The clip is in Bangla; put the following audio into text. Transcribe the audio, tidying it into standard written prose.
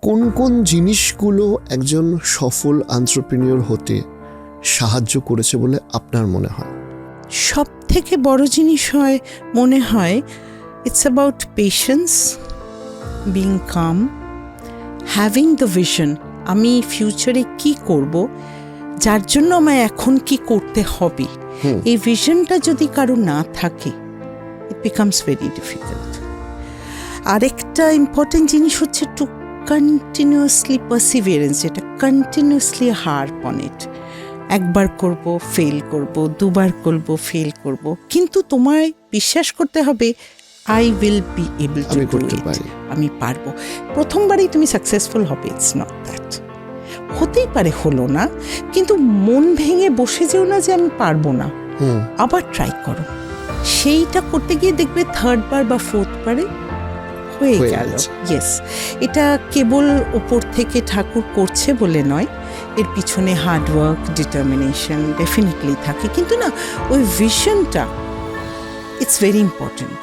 কোন কোন জিনিসগুলো একজন সফল এন্টারপ্রেনিউর হতে সাহায্য করেছে বলে আপনার মনে হয়? সব থেকে বড় জিনিস মনে হয় it's about patience, being calm, having the vision. আমি ফিউচারে কি করব, যার জন্য আমায় এখন কি করতে হবে, এই ভিশনটা যদি কারো না থাকে, ইট বিকামস ভেরি ডিফিকাল্ট। আরেকটা ইম্পর্টেন্ট জিনিস হচ্ছে টু কন্টিনিউয়াসলি পারসিভিয়ারেন্স, এটা কন্টিনিউয়াসলি হার্প অন ইট। একবার করব, ফেল করব, দুবার করব, ফেল করব, কিন্তু তোমায় বিশ্বাস করতে হবে I will be able to do it, আমি পারবো। প্রথমবারেই তুমি সাকসেসফুল হবে, ইটস নট দ্যাট। হতেই পারে হলো না, কিন্তু মন ভেঙে বসে যেও না যে আমি পারবো না, আবার ট্রাই করো। সেইটা করতে গিয়ে দেখবে থার্ড বার বা ফোর্থ বারে হয়ে গেল। ইয়েস, এটা কেবল ওপর থেকে ঠাকুর করছে বলে নয়, এর পিছনে হার্ডওয়ার্ক, ডিটারমিনেশন ডেফিনেটলি থাকে, কিন্তু না ওই ভিশনটা ইটস ভেরি ইম্পর্টেন্ট।